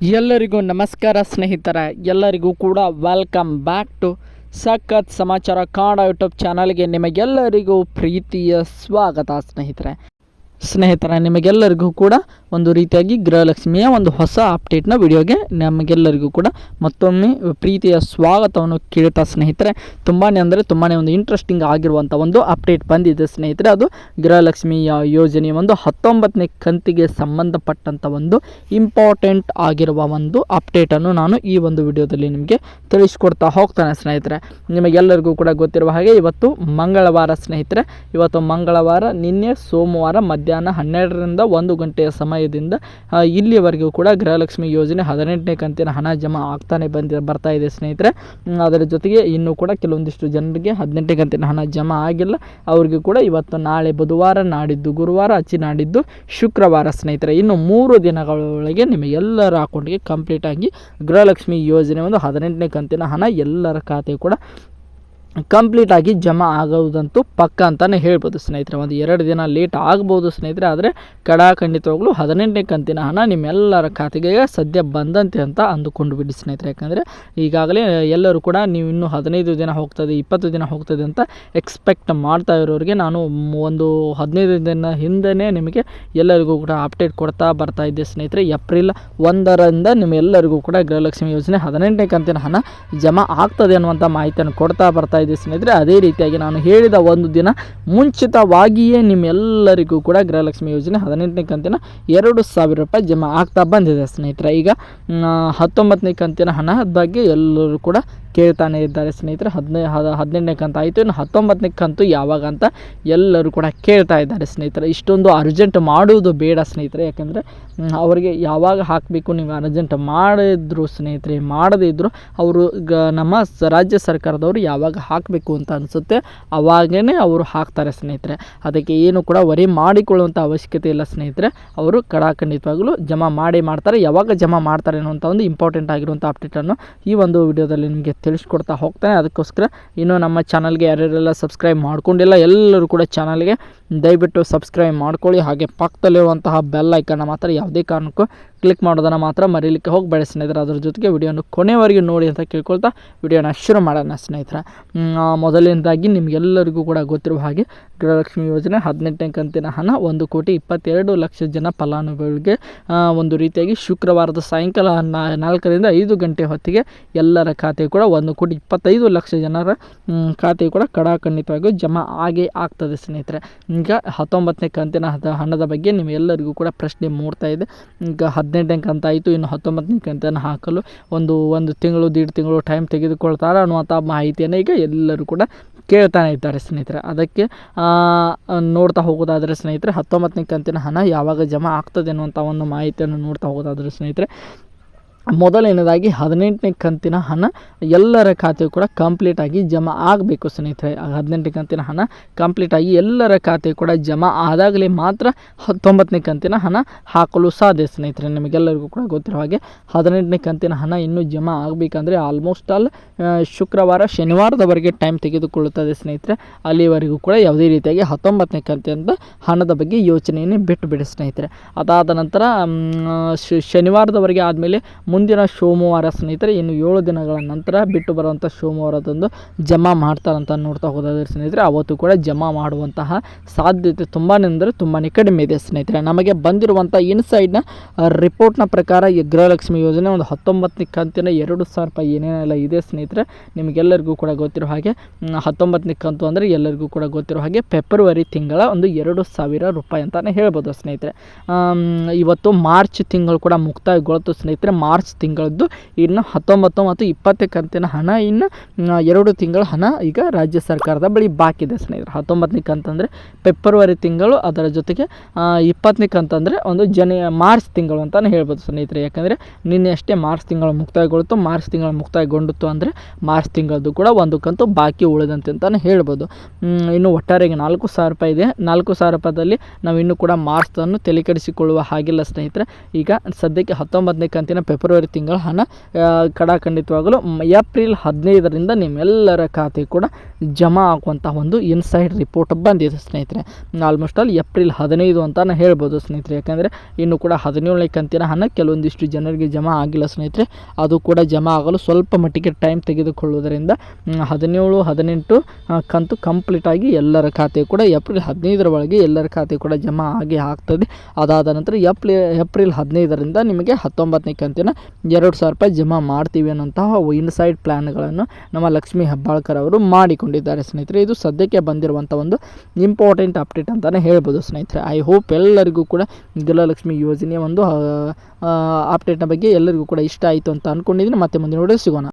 ಎಲ್ಲರಿಗೂ ನಮಸ್ಕಾರ ಸ್ನೇಹಿತರೆ, ಎಲ್ಲರಿಗೂ ಕೂಡ ವೆಲ್ಕಮ್ ಬ್ಯಾಕ್ ಟು ಸಖತ್ ಸಮಾಚಾರ ಕನ್ನಡ ಯೂಟ್ಯೂಬ್ ಚಾನಲ್ಗೆ ನಿಮಗೆಲ್ಲರಿಗೂ ಪ್ರೀತಿಯ ಸ್ವಾಗತ ಸ್ನೇಹಿತರೆ, ನಿಮಗೆಲ್ಲರಿಗೂ ಕೂಡ ಒಂದು ರೀತಿಯಾಗಿ ಗೃಹಲಕ್ಷ್ಮಿಯ ಒಂದು ಹೊಸ ಅಪ್ಡೇಟ್ನ ವಿಡಿಯೋಗೆ ನಮಗೆಲ್ಲರಿಗೂ ಕೂಡ ಮತ್ತೊಮ್ಮೆ ಪ್ರೀತಿಯ ಸ್ವಾಗತವನ್ನು ಕೇಳ್ತಾ ಸ್ನೇಹಿತರೆ, ತುಂಬಾ ಒಂದು ಇಂಟ್ರೆಸ್ಟಿಂಗ್ ಆಗಿರುವಂಥ ಒಂದು ಅಪ್ಡೇಟ್ ಬಂದಿದೆ ಸ್ನೇಹಿತರೆ. ಅದು ಗೃಹಲಕ್ಷ್ಮಿ ಯೋಜನೆಯ ಒಂದು 19ನೇ ಕಂತಿಗೆ ಸಂಬಂಧಪಟ್ಟಂಥ ಒಂದು ಇಂಪಾರ್ಟೆಂಟ್ ಆಗಿರುವ ಒಂದು ಅಪ್ಡೇಟನ್ನು ನಾನು ಈ ಒಂದು ವಿಡಿಯೋದಲ್ಲಿ ನಿಮಗೆ ತಿಳಿಸ್ಕೊಡ್ತಾ ಹೋಗ್ತಾನೆ ಸ್ನೇಹಿತರೆ. ನಿಮಗೆಲ್ಲರಿಗೂ ಕೂಡ ಗೊತ್ತಿರುವ ಹಾಗೆ ಇವತ್ತು ಮಂಗಳವಾರ ಸ್ನೇಹಿತರೆ. ಇವತ್ತು ಮಂಗಳವಾರ, ನಿನ್ನೆ ಸೋಮವಾರ ಮಧ್ಯಾಹ್ನ 12ರಿಂದ 1 ಗಂಟೆಯ ಸಮಯದಿಂದ ಇಲ್ಲಿವರೆಗೂ ಕೂಡ ಗೃಹಲಕ್ಷ್ಮಿ ಯೋಜನೆ 18ನೇ ಕಂತಿನ ಹಣ ಜಮಾ ಆಗ್ತಾನೆ ಬರ್ತಾ ಇದೆ ಸ್ನೇಹಿತರೆ. ಅದರ ಜೊತೆಗೆ ಇನ್ನೂ ಕೂಡ ಕೆಲವೊಂದಿಷ್ಟು ಜನರಿಗೆ 18ನೇ ಕಂತಿನ ಹಣ ಜಮಾ ಆಗಿಲ್ಲ. ಅವ್ರಿಗೂ ಕೂಡ ಇವತ್ತು, ನಾಳೆ ಬುಧವಾರ, ನಾಡಿದ್ದು ಗುರುವಾರ, ನಾಡಿದ್ದು ಶುಕ್ರವಾರ ಸ್ನೇಹಿತರೆ, ಇನ್ನು 3 ದಿನಗಳೊಳಗೆ ನಿಮಗೆಲ್ಲರ ಅಕೌಂಟ್ಗೆ ಕಂಪ್ಲೀಟ್ ಆಗಿ ಗೃಹಲಕ್ಷ್ಮಿ ಯೋಜನೆ ಒಂದು 18ನೇ ಕಂತಿನ ಹಣ ಎಲ್ಲರ ಖಾತೆ ಕೂಡ ಕಂಪ್ಲೀಟ್ ಆಗಿ ಜಮಾ ಆಗೋದಂತೂ ಪಕ್ಕ ಅಂತಲೇ ಹೇಳ್ಬೋದು ಸ್ನೇಹಿತರೆ. ಒಂದು 2 ದಿನ ಲೇಟ್ ಆಗ್ಬೋದು ಸ್ನೇಹಿತರೆ, ಆದರೆ ಖಂಡಿತವಾಗ್ಲೂ 18ನೇ ಕಂತಿನ ಹಣ ನಿಮ್ಮೆಲ್ಲರ ಖಾತೆಗೆ ಸದ್ಯ ಬಂದಂತೆ ಅಂತ ಅಂದುಕೊಂಡು ಬಿಡಿ ಸ್ನೇಹಿತರೆ. ಯಾಕಂದರೆ ಈಗಾಗಲೇ ಎಲ್ಲರೂ ಕೂಡ ನೀವು ಇನ್ನೂ 15 ದಿನ ಹೋಗ್ತದೆ, 20 ದಿನ ಹೋಗ್ತದೆ ಅಂತ ಎಕ್ಸ್ಪೆಕ್ಟ್ ಮಾಡ್ತಾ ಇರೋರಿಗೆ ನಾನು ಒಂದು 15 ದಿನ ಹಿಂದೆಯೇ ನಿಮಗೆ ಎಲ್ಲರಿಗೂ ಕೂಡ ಅಪ್ಡೇಟ್ ಕೊಡ್ತಾ ಬರ್ತಾ ಇದ್ದೆ ಸ್ನೇಹಿತರೆ. ಏಪ್ರಿಲ್ 1ರಿಂದ ನಿಮ್ಮೆಲ್ಲರಿಗೂ ಕೂಡ ಗೃಹಲಕ್ಷ್ಮಿ ಯೋಜನೆ 18ನೇ ಕಂತಿನ ಹಣ ಜಮಾ ಆಗ್ತದೆ ಅನ್ನುವಂಥ ಮಾಹಿತಿಯನ್ನು ಕೊಡ್ತಾ ಬರ್ತಾ ಸ್ನೇಹಿತರೆ. ಅದೇ ರೀತಿಯಾಗಿ ನಾನು ಹೇಳಿದ ಒಂದು ದಿನ ಮುಂಚಿತವಾಗಿಯೇ ನಿಮ್ಮೆಲ್ಲರಿಗೂ ಕೂಡ ಗೃಹಲಕ್ಷ್ಮಿ ಯೋಜನೆ 18ನೇ ಕಂತಿನ 2,000 ರೂಪಾಯಿ ಜಮಾ ಆಗ್ತಾ ಬಂದಿದೆ ಸ್ನೇಹಿತರೆ. ಈಗ 19ನೇ ಕಂತಿನ ಹಣ ಬಗ್ಗೆ ಎಲ್ಲರೂ ಕೂಡ ಕೇಳ್ತಾನೆ ಇದ್ದಾರೆ ಸ್ನೇಹಿತರೆ. 18ನೇ ಕಂತು ಆಯಿತು, ಇನ್ನು 19ನೇ ಕಂತು ಯಾವಾಗ ಅಂತ ಎಲ್ಲರೂ ಕೂಡ ಕೇಳ್ತಾ ಇದ್ದಾರೆ ಸ್ನೇಹಿತರೆ. ಇಷ್ಟೊಂದು ಅರ್ಜೆಂಟ್ ಮಾಡುವುದು ಬೇಡ ಸ್ನೇಹಿತರೆ. ಯಾಕಂದರೆ ಅವರಿಗೆ ಯಾವಾಗ ಹಾಕಬೇಕು, ನೀವು ಅರ್ಜೆಂಟ್ ಮಾಡಿದ್ರು ಸ್ನೇಹಿತರೆ, ಮಾಡದೇ ಇದ್ದರು ಅವರು ನಮ್ಮ ರಾಜ್ಯ ಸರ್ಕಾರದವರು ಯಾವಾಗ ಹಾಕಬೇಕು ಅಂತ ಅನಿಸುತ್ತೆ ಅವಾಗೇ ಅವರು ಹಾಕ್ತಾರೆ ಸ್ನೇಹಿತರೆ. ಅದಕ್ಕೆ ಏನು ಕೂಡ ವರಿ ಮಾಡಿಕೊಳ್ಳುವಂಥ ಅವಶ್ಯಕತೆ ಇಲ್ಲ ಸ್ನೇಹಿತರೆ. ಅವರು ಖಂಡಿತವಾಗಲೂ ಜಮಾ ಮಾಡ್ತಾರೆ. ಯಾವಾಗ ಜಮಾ ಮಾಡ್ತಾರೆ ಅನ್ನುವಂಥ ಒಂದು ಇಂಪಾರ್ಟೆಂಟ್ ಆಗಿರುವಂಥ ಅಪ್ಡೇಟನ್ನು ಈ ಒಂದು ವಿಡಿಯೋದಲ್ಲಿ ನಿಮಗೆ ತಿಳಿಸ್ಕೊಡ್ತಾ ಹೋಗ್ತಾನೆ. ಅದಕ್ಕೋಸ್ಕರ ಇನ್ನೂ ನಮ್ಮ ಚಾನಲ್ಗೆ ಯಾರ್ಯಾರೆಲ್ಲ ಸಬ್ಸ್ಕ್ರೈಬ್ ಮಾಡ್ಕೊಂಡಿಲ್ಲ ಎಲ್ಲರೂ ಕೂಡ ಚಾನಲ್ಗೆ ದಯವಿಟ್ಟು ಸಬ್ಸ್ಕ್ರೈಬ್ ಮಾಡ್ಕೊಳ್ಳಿ. ಹಾಗೆ ಪಕ್ಕದಲ್ಲಿರುವಂತಹ ಬೆಲ್ ಐಕನ್ನ ಮಾತ್ರ ಯಾವುದೇ ಕಾರಣಕ್ಕೂ ಕ್ಲಿಕ್ ಮಾಡೋದನ್ನು ಮಾತ್ರ ಮರೀಲಿಕ್ಕೆ ಹೋಗಬೇಡ ಸ್ನೇಹಿತರೆ. ಅದರ ಜೊತೆಗೆ ವಿಡಿಯೋನ ಕೊನೆವರೆಗೂ ನೋಡಿ ಅಂತ ಕೇಳ್ಕೊಳ್ತಾ ವಿಡಿಯೋನ ಶುರು ಮಾಡೋಣ ಸ್ನೇಹಿತರೆ. ಮೊದಲನೇದಾಗಿ ನಿಮಗೆಲ್ಲರಿಗೂ ಕೂಡ ಗೊತ್ತಿರುವ ಹಾಗೆ ಗೃಹಲಕ್ಷ್ಮಿ ಯೋಜನೆ 18ನೇ ಕಂತಿನ ಹಣ 1,22,00,000 ಜನ ಫಲಾನುಭವಿಗಳಿಗೆ ಒಂದು ರೀತಿಯಾಗಿ ಶುಕ್ರವಾರದ ಸಾಯಂಕಾಲ 4ರಿಂದ 5 ಗಂಟೆ ಹೊತ್ತಿಗೆ ಎಲ್ಲರ ಖಾತೆ ಕೂಡ 1,25,00,000 ಜನರ ಖಾತೆ ಕೂಡ ಖಂಡಿತವಾಗಿಯೂ ಜಮಾ ಆಗೇ ಆಗ್ತದೆ ಸ್ನೇಹಿತರೆ. ಈಗ 19ನೇ ಕಂತಿನ ಹಣದ ಬಗ್ಗೆ ನಿಮ್ಮೆಲ್ಲರಿಗೂ ಕೂಡ ಪ್ರಶ್ನೆ ಮೂಡ್ತಾ ಇದೆ. ಈಗ 18ನೇ ಕಂತು ಆಯಿತು, ಇನ್ನು 19ನೇ ಕಂತನ್ನು ಹಾಕಲು ಒಂದು ತಿಂಗಳು 1.5 ತಿಂಗಳು ಟೈಮ್ ತೆಗೆದುಕೊಳ್ತಾರೆ ಅನ್ನುವಂಥ ಮಾಹಿತಿಯನ್ನು ಈಗ ಎಲ್ಲರೂ ಕೂಡ ಕೇಳ್ತಾನೆ ಇದ್ದಾರೆ ಸ್ನೇಹಿತರೆ. ಅದಕ್ಕೆ ನೋಡ್ತಾ ಹೋಗೋದಾದರೆ ಸ್ನೇಹಿತರೆ, 19ನೇ ಕಂತಿನ ಹಣ ಯಾವಾಗ ಜಮಾ ಆಗ್ತದೆ ಅನ್ನುವಂಥ ಒಂದು ಮಾಹಿತಿಯನ್ನು ನೋಡ್ತಾ ಹೋಗೋದಾದರೆ ಸ್ನೇಹಿತರೆ, ಮೊದಲನೇದಾಗಿ 18ನೇ ಕಂತಿನ ಹಣ ಎಲ್ಲರ ಖಾತೆಯು ಕೂಡ ಕಂಪ್ಲೀಟಾಗಿ ಜಮಾ ಆಗಬೇಕು ಸ್ನೇಹಿತರೆ. 18ನೇ ಕಂತಿನ ಹಣ ಕಂಪ್ಲೀಟಾಗಿ ಎಲ್ಲರ ಖಾತೆ ಕೂಡ ಜಮಾ ಆದಾಗಲೇ ಮಾತ್ರ 19ನೇ ಕಂತಿನ ಹಣ ಹಾಕಲು ಸಾಧ್ಯ ಸ್ನೇಹಿತರೆ. ನಿಮಗೆಲ್ಲರಿಗೂ ಕೂಡ ಗೊತ್ತಿರೋ ಹಾಗೆ 18ನೇ ಕಂತಿನ ಹಣ ಇನ್ನೂ ಜಮಾ ಆಗಬೇಕಂದ್ರೆ ಆಲ್ಮೋಸ್ಟ್ ಶುಕ್ರವಾರ ಶನಿವಾರದವರೆಗೆ ಟೈಮ್ ತೆಗೆದುಕೊಳ್ಳುತ್ತದೆ ಸ್ನೇಹಿತರೆ. ಅಲ್ಲಿವರೆಗೂ ಕೂಡ ಯಾವುದೇ ರೀತಿಯಾಗಿ 19ನೇ ಕಂತಿನ ಹಣದ ಬಗ್ಗೆ ಯೋಚನೆಯನ್ನೇ ಬಿಟ್ಟು ಬಿಡಿ ಸ್ನೇಹಿತರೆ. ಅದಾದ ನಂತರ ಶನಿವಾರದವರೆಗೆ ಆದಮೇಲೆ ಮುಂದಿನ ಸೋಮವಾರ ಸ್ನೇಹಿತರೆ, ಇನ್ನು 7 ದಿನಗಳ ನಂತರ ಬಿಟ್ಟು ಬರುವಂಥ ಸೋಮವಾರದಂದು ಜಮಾ ಮಾಡ್ತಾರಂತ ನೋಡ್ತಾ ಹೋದಾದ್ರೆ ಸ್ನೇಹಿತರೆ, ಅವತ್ತು ಕೂಡ ಜಮಾ ಮಾಡುವಂತಹ ಸಾಧ್ಯತೆ ತುಂಬಾ ಕಡಿಮೆ ಇದೆ ಸ್ನೇಹಿತರೆ. ನಮಗೆ ಬಂದಿರುವಂಥ ಇನ್ಸೈಡ್ನ ರಿಪೋರ್ಟ್ನ ಪ್ರಕಾರ ಈ ಗೃಹಲಕ್ಷ್ಮಿ ಯೋಜನೆ ಒಂದು 19ನೇ ಕಂತಿನ 2,000 ರೂಪಾಯಿ ಏನೇನೆಲ್ಲ ಇದೆ ಸ್ನೇಹಿತರೆ, ನಿಮಗೆಲ್ಲರಿಗೂ ಕೂಡ ಗೊತ್ತಿರೋ ಹಾಗೆ 19ನೇ ಕಂತು ಅಂದರೆ ಎಲ್ಲರಿಗೂ ಕೂಡ ಗೊತ್ತಿರೋ ಹಾಗೆ ಫೆಬ್ರವರಿ ತಿಂಗಳ ಒಂದು 2,000 ರೂಪಾಯಿ ಅಂತಲೇ ಹೇಳ್ಬೋದು ಸ್ನೇಹಿತರೆ. ಇವತ್ತು ಮಾರ್ಚ್ ತಿಂಗಳು ಕೂಡ ಮುಕ್ತಾಯಗೊಳ್ತು ಸ್ನೇಹಿತರೆ. ಮಾರ್ಚ್ ತಿಂಗಳದ್ದು ಇನ್ನು 19 ಮತ್ತು 20 ಕಂತಿನ ಹಣ ಇನ್ನು 2 ತಿಂಗಳ ಹಣ ಈಗ ರಾಜ್ಯ ಸರ್ಕಾರದ ಬಳಿ ಬಾಕಿ ಇದೆ ಸ್ನೇಹಿತರೆ. 19ನೇ ಕಂತಂದರೆ ಫೆಬ್ರವರಿ ತಿಂಗಳು, ಅದರ ಜೊತೆಗೆ 20ನೇ ಕಂತಂದರೆ ಒಂದು ಮಾರ್ಚ್ ತಿಂಗಳು ಅಂತಲೇ ಹೇಳ್ಬೋದು ಸ್ನೇಹಿತರೆ. ಯಾಕಂದರೆ ನಿನ್ನೆ ಅಷ್ಟೇ ಮಾರ್ಚ್ ತಿಂಗಳು ಮುಕ್ತಾಯಗೊಳ್ತು. ಮಾರ್ಚ್ ತಿಂಗಳು ಮುಕ್ತಾಯಗೊಂಡಿತ್ತು ಅಂದರೆ ಮಾರ್ಚ್ ತಿಂಗಳದ್ದು ಕೂಡ ಒಂದು ಕಂತು ಬಾಕಿ ಉಳಿದಂತೆ ಅಂತಲೇ ಹೇಳ್ಬೋದು. ಇನ್ನು ಒಟ್ಟಾರೆಗೆ 4,000 ರೂಪಾಯಿ ಇದೆ. 4,000 ರೂಪಾಯಿದಲ್ಲಿ ನಾವು ಇನ್ನೂ ಕೂಡ ಮಾರ್ಚನ್ನು ತಲೆಕೆಡಿಸಿಕೊಳ್ಳುವ ಹಾಗಿಲ್ಲ ಸ್ನೇಹಿತರೆ. ಈಗ ಸದ್ಯಕ್ಕೆ 19ನೇ ಕಂತಿನ ಫೆಬ್ರವರಿ ಫೆಬ್ರವರಿ ತಿಂಗಳ ಹಣ ಖಂಡಿತವಾಗಲು ಏಪ್ರಿಲ್ 15ರಿಂದ ನಿಮ್ಮೆಲ್ಲರ ಖಾತೆ ಕೂಡ ಜಮಾ ಆಗುವಂಥ ಒಂದು ಇನ್ಸೈಡ್ ರಿಪೋರ್ಟ್ ಬಂದಿದೆ ಸ್ನೇಹಿತರೆ. ಆಲ್ಮೋಸ್ಟ್ ಆಲ್ ಏಪ್ರಿಲ್ 15 ಅಂತ ಹೇಳ್ಬೋದು ಸ್ನೇಹಿತರೆ. ಯಾಕಂದರೆ ಇನ್ನು ಕೂಡ 17ನೇ ಕಂತಿನ ಹಣ ಕೆಲವೊಂದಿಷ್ಟು ಜನರಿಗೆ ಜಮಾ ಆಗಿಲ್ಲ ಸ್ನೇಹಿತರೆ. ಅದು ಕೂಡ ಜಮಾ ಆಗಲು ಸ್ವಲ್ಪ ಮಟ್ಟಿಗೆ ಟೈಮ್ ತೆಗೆದುಕೊಳ್ಳುವುದರಿಂದ 17, 18 ಕಂತು ಕಂಪ್ಲೀಟಾಗಿ ಎಲ್ಲರ ಖಾತೆ ಕೂಡ ಏಪ್ರಿಲ್ 15ರ ಒಳಗೆ ಎಲ್ಲರ ಖಾತೆ ಕೂಡ ಜಮಾ ಆಗಿ ಆಗ್ತದೆ. ಅದಾದ ನಂತರ ಏಪ್ರಿಲ್ 15ರಿಂದ ನಿಮಗೆ 19ನೇ ಕಂತಿನ 2,000 ರೂಪಾಯಿ ಜಮಾ ಮಾಡ್ತೀವಿ ಅನ್ನೋಂತಹ ಇನ್ಸೈಡ್ ಪ್ಲ್ಯಾನ್ಗಳನ್ನು ನಮ್ಮ ಲಕ್ಷ್ಮೀ ಹೆಬ್ಬಾಳ್ಕರ್ ಅವರು ಮಾಡಿಕೊಂಡಿದ್ದಾರೆ ಸ್ನೇಹಿತರೆ. ಇದು ಸದ್ಯಕ್ಕೆ ಬಂದಿರುವಂಥ ಒಂದು ಇಂಪಾರ್ಟೆಂಟ್ ಅಪ್ಡೇಟ್ ಅಂತಲೇ ಹೇಳ್ಬೋದು ಸ್ನೇಹಿತರೆ. ಐ ಹೋಪ್ ಎಲ್ಲರಿಗೂ ಕೂಡ ಗೃಹಲಕ್ಷ್ಮಿ ಯೋಜನೆಯ ಒಂದು ಅಪ್ಡೇಟ್ನ ಬಗ್ಗೆ ಎಲ್ಲರಿಗೂ ಕೂಡ ಇಷ್ಟ ಆಯಿತು ಅಂತ ಅಂದ್ಕೊಂಡಿದ್ದೀನಿ. ಮತ್ತೆ ಮುಂದಿನ ವಿಡಿಯೋ ಸಿಗೋಣ.